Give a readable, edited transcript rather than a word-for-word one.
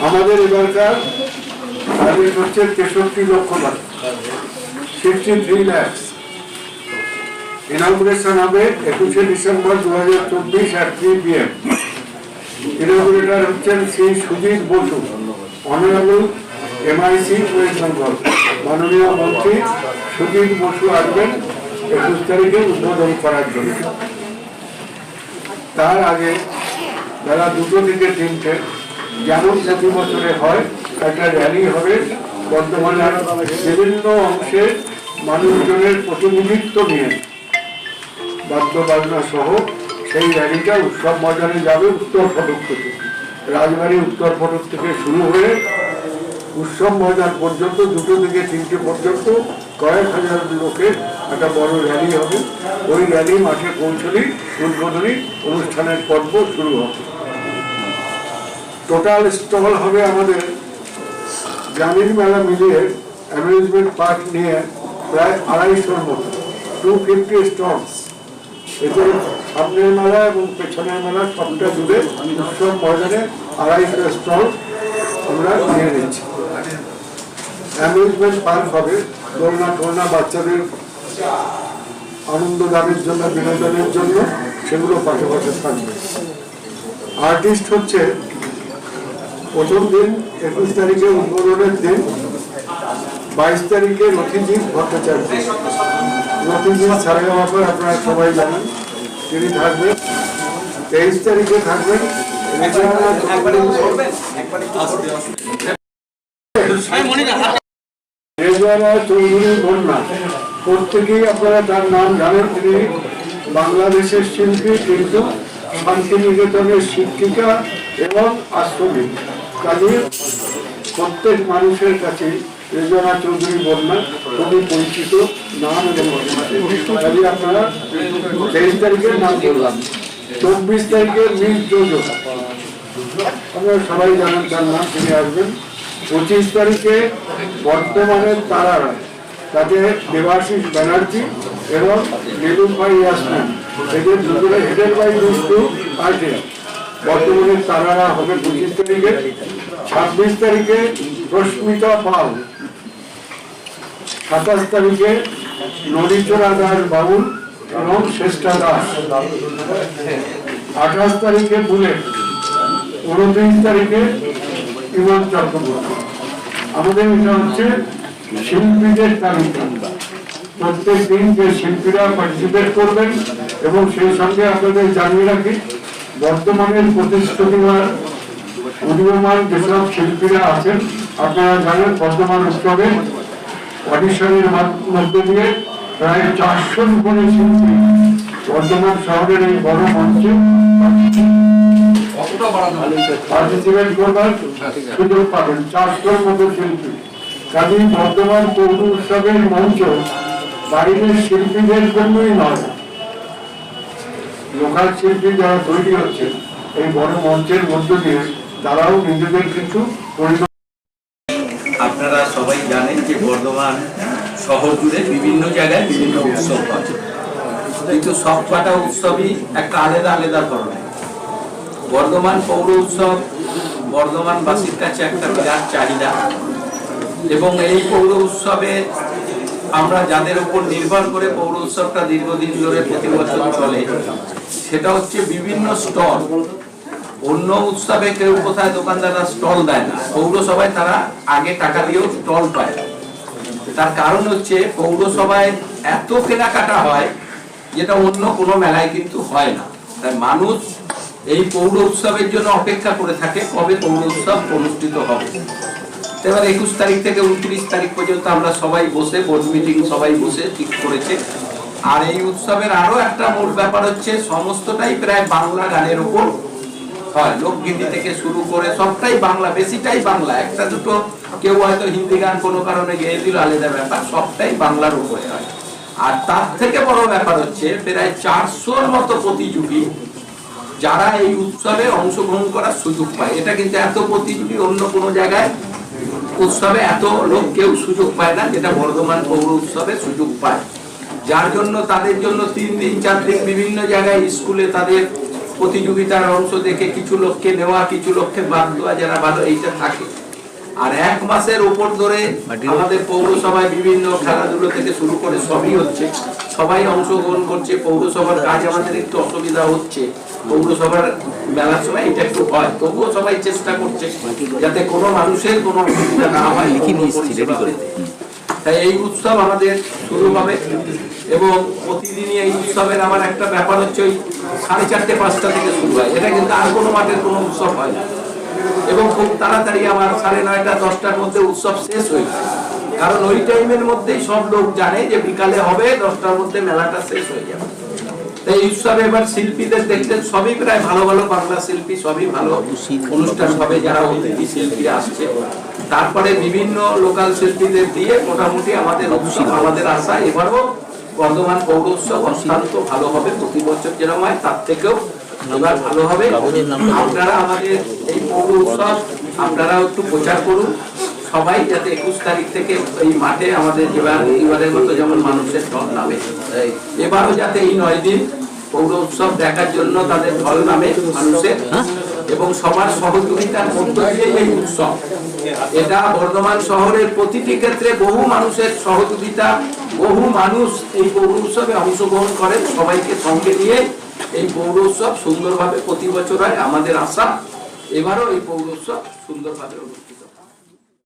আমাদের এবারকার টার্গেট হচ্ছে 63 লক্ষ টাকা, 63 লাখ। ইনঅগ্রেশন হবে 21শে ডিসেম্বর 2024 at 3 PM। ইনঅগ্রেটর হচ্ছেন শ্রী সুজিত বসু, অনারেবল MIC ওয়েস্ট বেঙ্গল। মাননীয় মন্ত্রী সুজিত বসু আসবেন 21 তারিখে উদ্বোধন করার জন্য। তার আগে বেলা 2টো থেকে 3টে যেমন প্রতি বছরে হয় একটা র্যালি হবে। বর্তমানের বিভিন্ন অংশে মানুষজনের প্রতিনিধিত্ব নিয়ে বাদ্য বাজনা সহ সেই র্যালিটা উৎসব ময়দানে যাবে উত্তর ফটক থেকে। রাজবাড়ি উত্তর ফটক থেকে শুরু হয়ে উৎসব ময়দান পর্যন্ত 2টো থেকে 3টে পর্যন্ত কয়েক হাজার লোকের একটা বড় র্যালি হবে। ওই র্যালি মাঠে পৌঁছলেই উদ্বোধনী অনুষ্ঠানের পর্ব শুরু হবে। টোটাল স্টল হবে আমাদের গ্রামীণ মেলা মিলিয়ে অ্যামিউজমেন্ট পার্ক নিয়ে প্রায় 250-র মতো, 250 স্টল। এতে সামনের মেলা এবং পেছনের মেলা সবটা জুড়ে উৎসব ময়দানে 250 স্টল আমরা নিয়ে নিচ্ছি। অ্যামিউজমেন্ট পার্ক হবে, দোলনা টোলনা বাচ্চাদের আনন্দ দানের জন্য, বিনোদনের জন্য, সেগুলো পাশে পাশে থাকবে। আর্টিস্ট হচ্ছে প্রথম দিন 21 তারিখে উদ্বোধনের দিন, 22 তারিখে রথিজিৎ ভট্টাচার্য। রথিজিৎ সারেগামাপা আপনারা সবাই জানেন, তিনি থাকবেন। 23 তারিখে থাকবেন রেজওয়ানা চৌধুরী বন্যা। প্রত্যেকেই আপনারা তার নাম জানেন। তিনি বাংলাদেশের শিল্পী, কিন্তু শান্তিনিকেতনের শিক্ষিকা এবং আশ্রমিক। কাজে প্রত্যেক মানুষের কাছে রেজওয়ানা চৌধুরী বন্যা খুবই পরিচিত নাম এবং কাজে আপনারা 23 তারিখের নাম বললাম। 24 তারিখে মিস জোজো, আপনারা সবাই জানেন তার নাম, তিনি আসবেন। 25 তারিখে বর্তমানের তারারা, তাতে দেবাশিস ব্যানার্জি এবং নীলুফাই ইয়াসমিন, এদের দুপুরে হেডের বাই দুষ্টু আর্টিস্ট। বর্তমানের তারারা হবে 25 তারিখে। 26 তারিখে রশ্মিতা পাল, 27 তারিখে নদীচোরা দাস বাবুল এবং শ্রেষ্ঠা দাস, 28 তারিখে বুলেট, 29 তারিখে ইমন চক্রবর্তী। আমাদের এটা হচ্ছে শিল্পীদের তালিকা। প্রত্যেক দিন যে শিল্পীরা পার্টিসিপেট করবেন, এবং সেই সঙ্গে আপনাদের জানিয়ে রাখি বর্তমানের প্রতিশ্রুতিমান উদীয়মান যেসব শিল্পীরা আছেন, আপনারা জানেন বর্তমান উৎসবে অডিশনের মধ্যে দিয়ে প্রায় 400-র উপরে শিল্পী বর্তমান শহরের এই বড় মঞ্চে পার্টিসিপেট করবার সুযোগ পাবেন। 400-র মতো শিল্পী। কাজেই বর্তমান পৌর উৎসবের মঞ্চ বাইরের শিল্পীদের জন্যই নয়, লোকাল শিল্পী যারা তৈরি হচ্ছে এই বড় মঞ্চের মধ্য দিয়ে তারাও নিজেদের কিছু পরিমাণ। আপনারা সবাই জানেন যে বর্ধমান শহর জুড়ে বিভিন্ন জায়গায় বিভিন্ন উৎসব হয়, কিন্তু সবকটা উৎসবই একটা আলাদা আলাদা ধরনের। বর্ধমান পৌর উৎসব বর্ধমানবাসীর কাছে একটা বিরাট চাহিদা, এবং এই পৌর উৎসবে আমরা যাদের উপর নির্ভর করে পৌর উৎসবটা দীর্ঘদিন ধরে প্রতি বছর চলে, সেটা হচ্ছে বিভিন্ন স্টল। অন্য উৎসবে কেউ কোথায় দোকানদাররা স্টল দেয় না, পৌরসভায় তারা আগে টাকা দিয়েও স্টল পায়। তার কারণ হচ্ছে পৌরসভায় এত কেনাকাটা হয় যেটা অন্য কোনো মেলায় কিন্তু হয় না। তাই মানুষ এই পৌর উৎসবের জন্য অপেক্ষা করে থাকে কবে পৌর উৎসব অনুষ্ঠিত হবে। এবার 21 তারিখ থেকে 29 তারিখ পর্যন্ত আমরা সবাই বসে বোর্ড মিটিং সবাই বসে ঠিক করেছে। আর এই উৎসবের আরো একটা মূল ব্যাপার হচ্ছে সমস্তটাই প্রায় বাংলা গানের উপর হয়। লোকগীতি থেকে শুরু করে সবটাই বাংলা, বেশিটাই বাংলা। একটা দুটো কেউ হয়তো হিন্দি গান কোনো কারণে গেয়ে দিল, আলাদা ব্যাপার, সবটাই বাংলার উপরে হয়। আর তার থেকে বড় ব্যাপার হচ্ছে প্রায় 400-র মতো প্রতিযোগী যারা এই উৎসবে অংশগ্রহণ করার সুযোগ পায়। এটা কিন্তু এত প্রতিযোগী অন্য কোনো জায়গায় উৎসবে এত লোক কেউ সুযোগ পায় না, যেটা বর্ধমান পৌর উৎসবে সুযোগ পায়। যার জন্য তাদের জন্য 3 দিন 4 দিন বিভিন্ন জায়গায় স্কুলে তাদের প্রতিযোগিতার অংশ দেখে কিছু লোককে নেওয়া, কিছু লোককে বাদ দেওয়া, যারা ভালো এইটা থাকে। আর 1 মাসের উপর ধরে আমাদের পৌরসভায় বিভিন্ন খেলাধুলো থেকে শুরু করে সবই হচ্ছে, সবাই অংশগ্রহণ করছে। পৌরসভার কাজ আমাদের একটু অসুবিধা হচ্ছে, পৌরসভার মেলার সময় এটা একটু হয়, তবুও সবাই চেষ্টা করছে যাতে কোনো মানুষের কোনো অসুবিধা না হয়। তাই এই উৎসব আমাদের শুরু হবে এবং প্রতিদিনই এই উৎসবের আমার একটা ব্যাপার হচ্ছে ওই 4:30 5টা থেকে শুরু হয়। এটা কিন্তু আর কোনো মাঠের কোনো উৎসব হয় না এবং খুব তাড়াতাড়ি আমার 9:30 10টার মধ্যে উৎসব শেষ হয়ে যায়, কারণ ওই টাইমের মধ্যেই সব লোক জানে যে বিকালে হবে, 10টার মধ্যে মেলাটা শেষ হয়ে যাবে। তাই এই উৎসবে এবার শিল্পীদের দেখতেন সবই প্রায় ভালো ভালো বাংলা শিল্পী, সবই ভালো অনুষ্ঠান হবে, যারা অতিথি শিল্পী আসছে। তারপরে বিভিন্ন লোকাল শিল্পীদের দিয়ে মোটামুটি আমাদের উৎসব, আমাদের আশা এবারও বর্ধমান পৌর উৎসব অত্যন্ত ভালো হবে। প্রতি বছর যেরকম হয় তার থেকেও এবার ভালো হবে। আপনারা আমাদের এই পৌর উৎসব আপনারাও একটু প্রচার করুন সবাই, যাতে 21 তারিখ থেকে এই মাঠে আমাদের এবারের মতো যেমন মানুষের ঢল নামে, এবারও যাতে এই 9 দিন পৌর উৎসব দেখার জন্য তাদের ঢল নামে মানুষের, এবং সবার সহযোগিতার মধ্য দিয়ে এই উৎসব। এটা বর্ধমান শহরের প্রতিটি ক্ষেত্রে বহু মানুষের সহযোগিতা, বহু মানুষ এই পৌর উৎসবে অংশগ্রহণ করেন। সবাইকে সঙ্গে নিয়ে এই পৌর উৎসব সুন্দরভাবে প্রতি বছর হয়। আমাদের আশা এবারও এই পৌর উৎসব সুন্দরভাবে অনুষ্ঠিত।